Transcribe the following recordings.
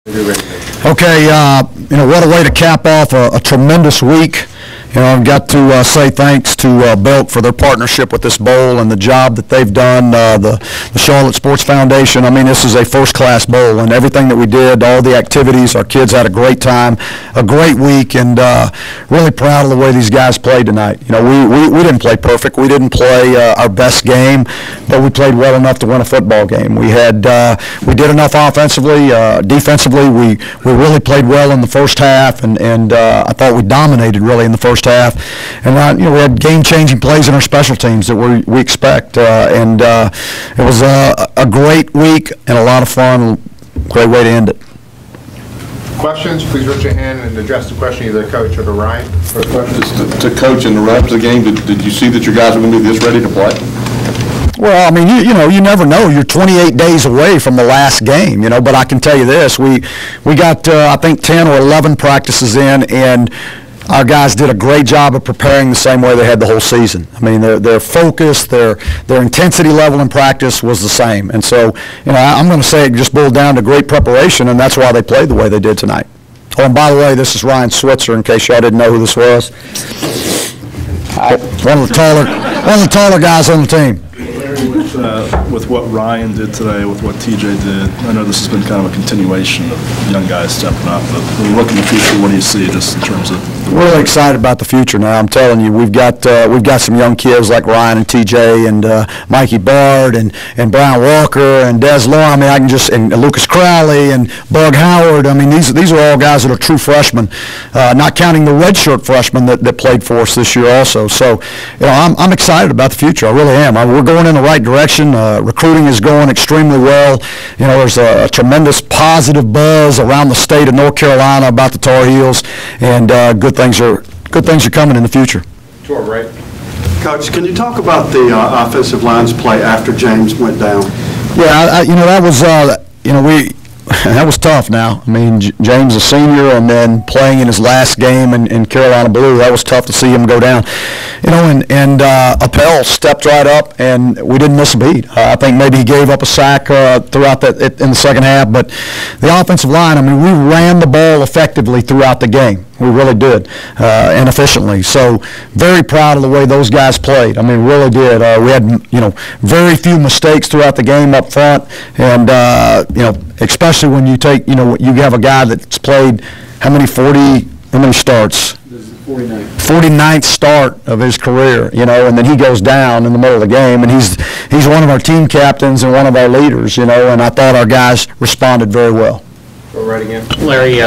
Okay, what a way to cap off a tremendous week. I've got to say thanks to Belk for their partnership with this bowl and the job that they've done, the Charlotte Sports Foundation. I mean, this is a first-class bowl, and everything that we did, all the activities, our kids had a great time, a great week, and really proud of the way these guys played tonight. We didn't play perfect. We didn't play our best game, but we played well enough to win a football game. We did enough offensively. Defensively, we really played well in the first half, and I thought we dominated really in the first half, and we had game-changing plays in our special teams that we expect, and it was a great week and a lot of fun. Great way to end it. Questions? Please raise your hand and address the question either to Coach or to Ryan. First question is to Coach. In the rest of the game, did you see that your guys were going to be this ready to play? Well, I mean, you never know. You're 28 days away from the last game, but I can tell you this: we got I think 10 or 11 practices in, and our guys did a great job of preparing the same way they had the whole season. I mean, their focus, their intensity level in practice was the same. And so, I'm going to say it just boiled down to great preparation, and that's why they played the way they did tonight. Oh, and by the way, this is Ryan Switzer, in case y'all didn't know who this was. One of the taller guys on the team. With what Ryan did today, with what TJ did, I know this has been kind of a continuation of young guys stepping up, but when you look in the future, what do you see just in terms of? Really excited about the future now. I'm telling you, we've got some young kids like Ryan and TJ and Mikey Bard and Brian Walker and Des Law. I mean, and Lucas Crowley and Bug Howard. I mean, these are all guys that are true freshmen, not counting the redshirt freshmen that played for us this year also. So, I'm excited about the future. I really am. We're going in the right direction. Recruiting is going extremely well. There's a tremendous positive buzz around the state of North Carolina about the Tar Heels, and good things are coming in the future. Sure, right. Coach, can you talk about the offensive line's play after James went down? Yeah, that was that was tough now. I mean, James a senior and then playing in his last game in Carolina Blue, that was tough to see him go down. And Appel stepped right up and we didn't miss a beat. I think maybe he gave up a sack throughout in the second half, but the offensive line, I mean, we ran the ball effectively throughout the game. We really did, and efficiently. So very proud of the way those guys played. I mean, really did. We had, very few mistakes throughout the game up front, and especially when you take, you have a guy that's played how many starts? 49th start of his career, and then he goes down in the middle of the game, and he's one of our team captains and one of our leaders, and I thought our guys responded very well. Go right again. Larry,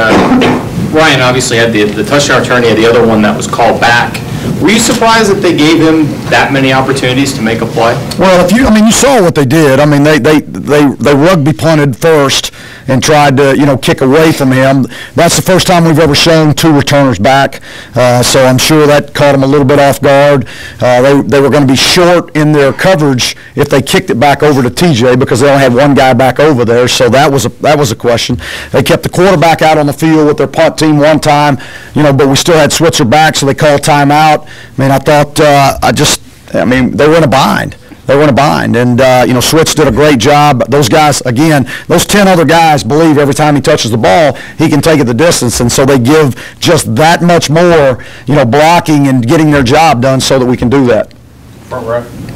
Ryan obviously had the touchdown return. He had the other one that was called back. Were you surprised that they gave him that many opportunities to make a play? Well, you saw what they did. I mean, they rugby punted first and tried to, kick away from him. That's the first time we've ever shown two returners back. So I'm sure that caught them a little bit off guard. They were going to be short in their coverage if they kicked it back over to TJ because they only had one guy back over there. So that was a question. They kept the quarterback out on the field with their punt team one time, but we still had Switzer back, so they called timeout. I mean, I thought they were in a bind. And, Switz did a great job. Those guys, again, those 10 other guys believe every time he touches the ball, he can take it the distance. And so they give just that much more, blocking and getting their job done so that we can do that.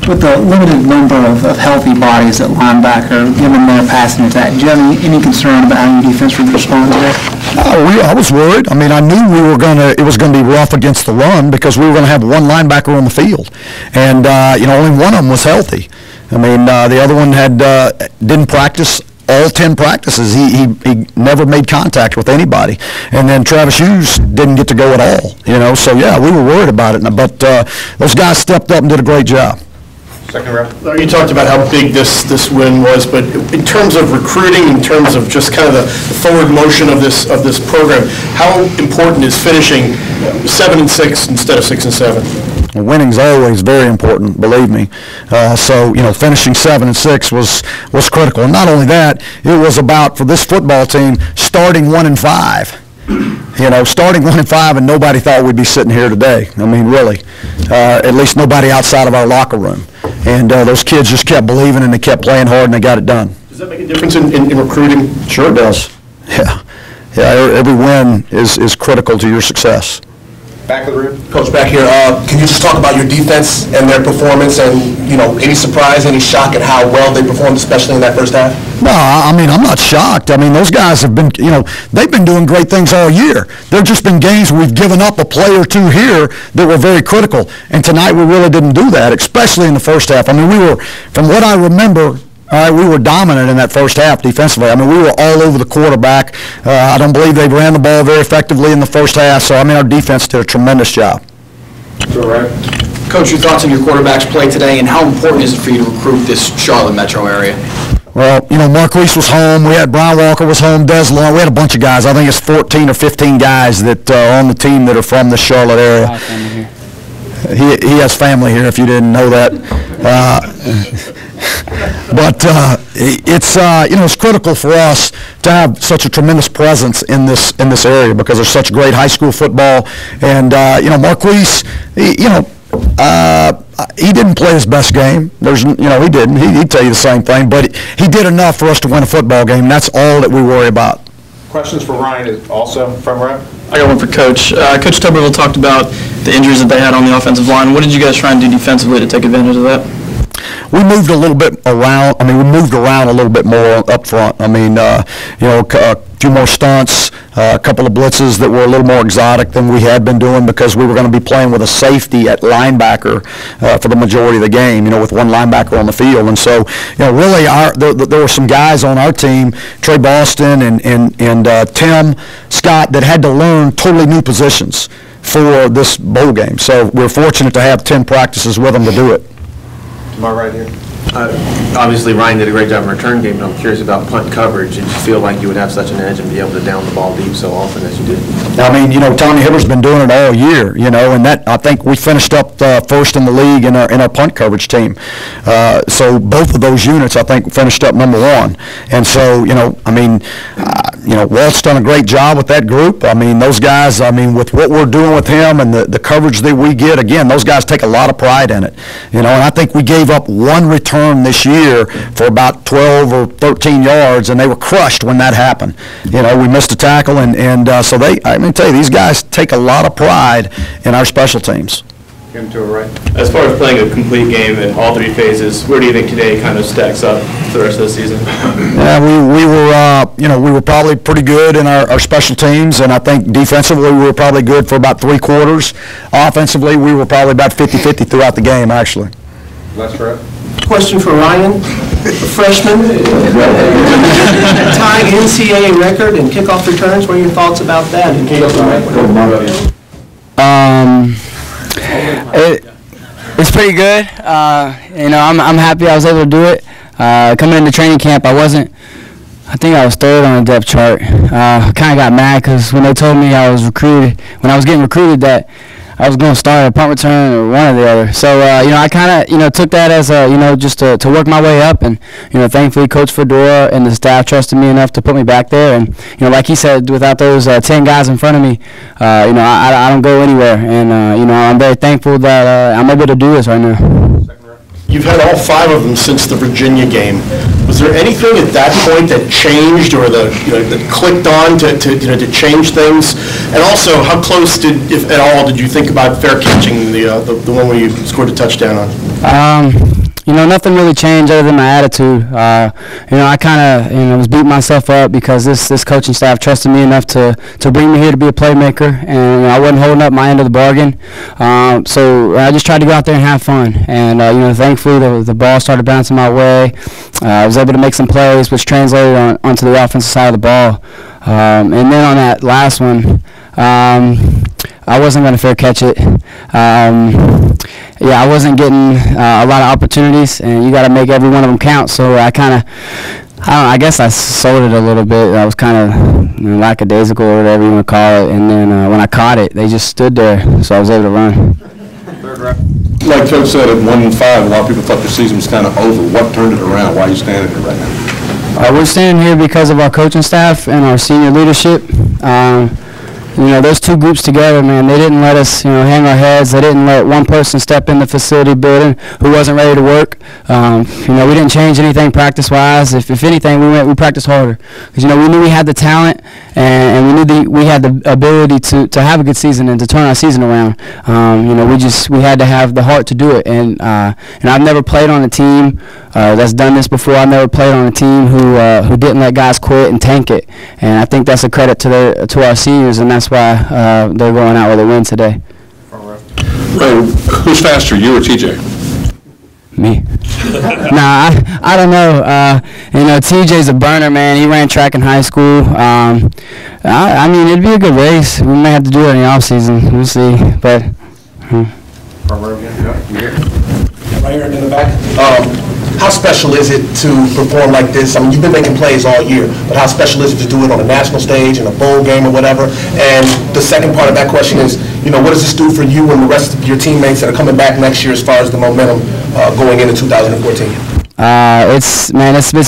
With the limited number of healthy bodies at linebacker, given their passing attack, do you have any concern about how your defense would respond to that? I was worried. I mean, I knew it was going to be rough against the run because we were going to have one linebacker on the field, and only one of them was healthy. I mean, the other one didn't practice all 10 practices. He never made contact with anybody, and then Travis Hughes didn't get to go at all. So yeah, we were worried about it, but those guys stepped up and did a great job. Second round. You talked about how big this win was, but in terms of recruiting, in terms of just kind of the forward motion of this program, how important is finishing 7-6 instead of 6-7? Winning's always very important, believe me. So finishing 7-6 was critical. And not only that, it was about, for this football team, starting 1-5. Starting 1-5, and nobody thought we'd be sitting here today. I mean, really, at least nobody outside of our locker room. And those kids just kept believing, and they kept playing hard, and they got it done. Does that make a difference in recruiting? Sure it does. Yeah. every win is critical to your success. Back of the room. Coach, back here, can you just talk about your defense and their performance and, any surprise, any shock at how well they performed, especially in that first half? No, I mean, I'm not shocked. I mean, those guys have been, they've been doing great things all year. There have just been games where we've given up a play or two here that were very critical. And tonight we really didn't do that, especially in the first half. I mean, we were, from what I remember, we were dominant in that first half defensively. I mean, we were all over the quarterback. I don't believe they ran the ball very effectively in the first half. So, I mean, our defense did a tremendous job. Coach, your thoughts on your quarterback's play today, and how important is it for you to recruit this Charlotte metro area? Well, Marquise was home. We had Brian Walker was home. Des Long. We had a bunch of guys. I think it's 14 or 15 guys that are on the team that are from the Charlotte area. He has family here, if you didn't know that. But it's critical for us to have such a tremendous presence in this area because there's such great high school football. And Marquise, he didn't play his best game. He didn't. He'd tell you the same thing. But he did enough for us to win a football game. And that's all that we worry about. Questions for Ryan is also from Rep. I got one for Coach. Coach Tuberville talked about the injuries that they had on the offensive line. What did you guys try and do defensively to take advantage of that? We moved a little bit around. I mean, we moved around a little bit more up front. I mean, a few more stunts, a couple of blitzes that were a little more exotic than we had been doing because we were going to be playing with a safety at linebacker for the majority of the game, with one linebacker on the field. And so, really there were some guys on our team, Trey Boston and Tim Scott, that had to learn totally new positions for this bowl game. So we're fortunate to have 10 practices with them to do it. Am I right here? Obviously, Ryan did a great job in return game, but I'm curious about punt coverage. Did you feel like you would have such an edge and be able to down the ball deep so often as you did? I mean, Tommy Hibber's been doing it all year, and that I think we finished up first in the league in our punt coverage team. So both of those units, I think, finished up number one. And so, Walt's done a great job with that group. I mean, those guys, with what we're doing with him and the coverage that we get, again, those guys take a lot of pride in it. And I think we gave up one return this year for about 12 or 13 yards, and they were crushed when that happened. We missed a tackle, and so I'm going to tell you, these guys take a lot of pride in our special teams. Give him to a right. As far as playing a complete game in all three phases, where do you think today kind of stacks up for the rest of the season? Yeah, we were probably pretty good in our special teams, and I think defensively we were probably good for about 3 quarters. Offensively, we were probably about 50-50 throughout the game, actually. That's right. Question for Ryan, freshman, tying NCAA record in kickoff returns. What are your thoughts about that? It's pretty good. I'm happy I was able to do it. Coming into training camp, I think I was third on the depth chart. I kind of got mad because when they told me when I was getting recruited, that I was going to start a punt return or one or the other. So, I kind of, took that as just to work my way up. And, thankfully, Coach Fedora and the staff trusted me enough to put me back there. And, like he said, without those 10 guys in front of me, I don't go anywhere. And, I'm very thankful that I'm able to do this right now. You've had all 5 of them since the Virginia game. Was there anything at that point that changed or that clicked on to change things? And also, how close if at all, did you think about fair catching the one where you scored a touchdown on? Nothing really changed other than my attitude. I kind of, was beating myself up because this coaching staff trusted me enough to bring me here to be a playmaker, and I wasn't holding up my end of the bargain. So I just tried to go out there and have fun. And, thankfully the ball started bouncing my way. I was able to make some plays, which translated onto the offensive side of the ball. And then on that last one, I wasn't going to fair catch it. I wasn't getting a lot of opportunities, and you got to make every one of them count. So I guess I sold it a little bit. I was kind of lackadaisical or whatever you want to call it. And then when I caught it, they just stood there, so I was able to run. Like Coach said, at 1-5, a lot of people thought the season was kind of over. What turned it around? Why are you standing here right now? We're standing here because of our coaching staff and our senior leadership. Those 2 groups together, man, they didn't let us, hang our heads. They didn't let one person step in the facility building who wasn't ready to work. We didn't change anything practice-wise. If anything, we practiced harder. Because, we knew we had the talent, and we we had the ability to have a good season and to turn our season around. We had to have the heart to do it, and I've never played on a team that's done this before. I've never played on a team who didn't let guys quit and tank it, and I think that's a credit to our seniors, and that's why they're going out with a win today. Ray, who's faster, you or TJ? Me. Nah, I don't know. TJ's a burner, man. He ran track in high school. I mean, it'd be a good race. We may have to do it in the off season. We'll see. But. Right here in the back. How special is it to perform like this? I mean, you've been making plays all year, but how special is it to do it on a national stage, in a bowl game or whatever? And the second part of that question is, what does this do for you and the rest of your teammates that are coming back next year as far as the momentum going into 2014? It's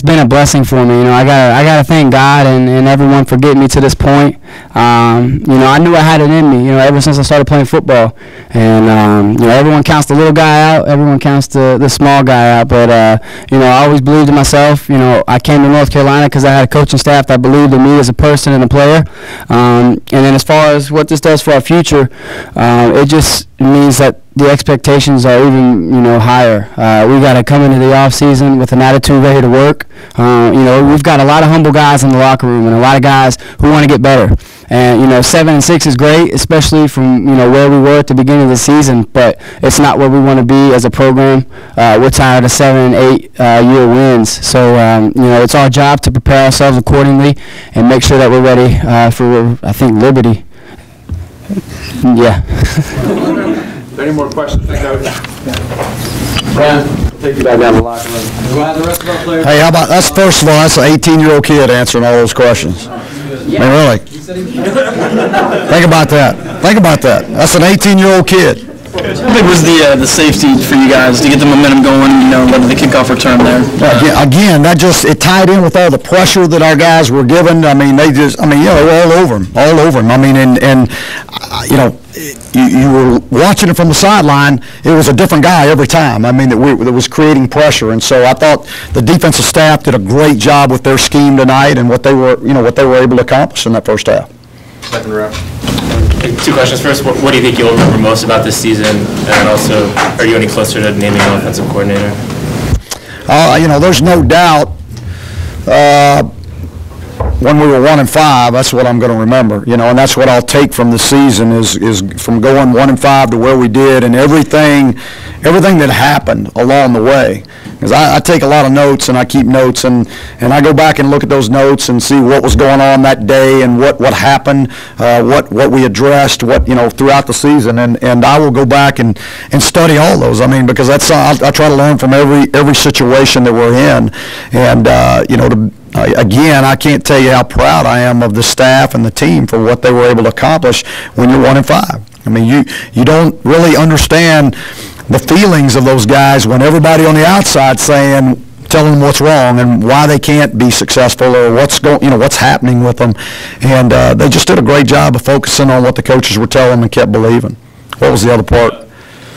been a blessing for me. I gotta thank God and everyone for getting me to this point. I knew I had it in me, ever since I started playing football. And everyone counts the little guy out, everyone counts the small guy out. But I always believed in myself. I came to North Carolina because I had a coaching staff that believed in me as a person and a player. And then as far as what this does for our future, it just means that the expectations are even, higher. We got to come into the off season with an attitude ready to work. We've got a lot of humble guys in the locker room and a lot of guys who want to get better. And 7-6 is great, especially from where we were at the beginning of the season. But it's not where we want to be as a program. We're tired of 7 and 8 year wins. So it's our job to prepare ourselves accordingly and make sure that we're ready for, I think, Liberty. Yeah. Any more questions for Coach? Brian, take you back down the locker room. Glad the rest of our players. Hey, how about that's first of all, that's an 18-year-old kid answering all those questions. Yeah. I mean, really. Think about that. Think about that. That's an 18-year-old kid. How big was the safety for you guys to get the momentum going, let the kickoff return there? Again, it tied in with all the pressure that our guys were given. I mean, they were all over him. I mean, and you were watching it from the sideline. It was a different guy every time. I mean, that was creating pressure, and so I thought the defensive staff did a great job with their scheme tonight and what they were able to accomplish in that first half. Second rep. Two questions. First, what do you think you'll remember most about this season? And also, are you any closer to naming an offensive coordinator? There's no doubt when we were 1-5, that's what I'm going to remember, and that's what I'll take from the season is from going 1-5 to where we did and everything that happened along the way. Because I take a lot of notes and I keep notes and I go back and look at those notes and see what was going on that day and what happened, what we addressed, throughout the season, and I will go back and study all those. I mean, because that's I try to learn from every situation that we're in, and again, I can't tell you how proud I am of the staff and the team for what they were able to accomplish when you're 1-5. I mean, you don't really understand the feelings of those guys when everybody on the outside telling them what's wrong and why they can't be successful or what's happening with them. And they just did a great job of focusing on what the coaches were telling them and kept believing. What was the other part?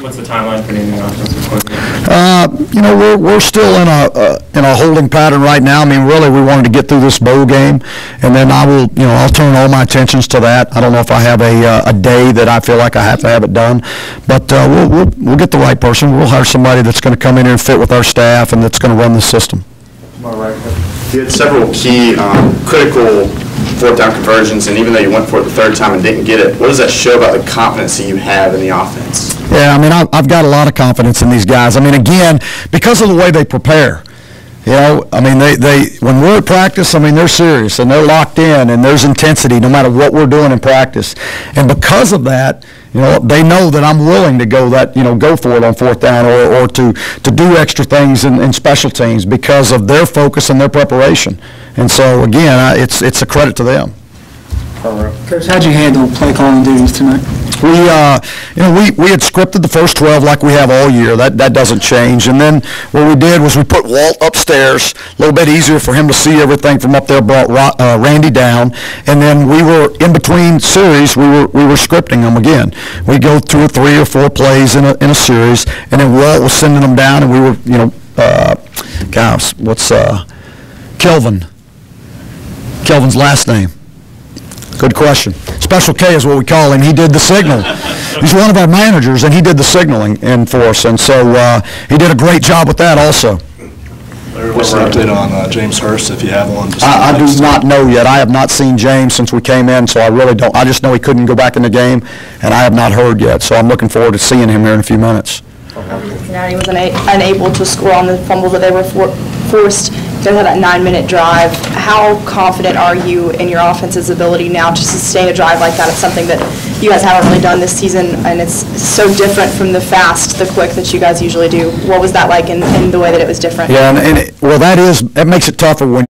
What's the timeline for naming offensive coordinator? We're still in a holding pattern right now. I mean, really, we wanted to get through this bowl game, and then I'll turn all my attentions to that. I don't know if I have a day that I feel like I have to have it done, but we'll get the right person. We'll hire somebody that's going to come in here and fit with our staff and that's going to run the system. All right. You had several key critical fourth down conversions, and even though you went for it the third time and didn't get it, what does that show about the confidence that you have in the offense? Yeah, I mean, I've got a lot of confidence in these guys. I mean, again, because of the way they prepare. I mean, they when we're at practice, I mean, they're serious and they're locked in and there's intensity no matter what we're doing in practice. And because of that, they know that I'm willing to go for it on fourth down or to do extra things in special teams because of their focus and their preparation. And so, again, it's a credit to them. Coach, how'd you handle play calling duties tonight? We had scripted the first 12 like we have all year. That doesn't change. And then what we did was we put Walt upstairs, a little bit easier for him to see everything from up there, brought Randy down. And then we were, in between series, we were scripting them again. We go 2 or 3 or 4 plays in a series, and then Walt was sending them down, and we were, Kelvin's last name? Good question. Special K is what we call him. He did the signal. He's one of our managers, and he did the signaling in for us, and so he did a great job with that also. What's the update on James Hurst, if you have one? I do not know yet. I have not seen James since we came in, so I really don't. I just know he couldn't go back in the game, and I have not heard yet, so I'm looking forward to seeing him here in a few minutes. Cincinnati was unable to score on the fumble that they were forced. They had that 9-minute drive. How confident are you in your offense's ability now to sustain a drive like that? It's something that you guys haven't really done this season, and it's so different from the fast, the quick that you guys usually do. What was that like in the way that it was different? Yeah, well, that makes it tougher when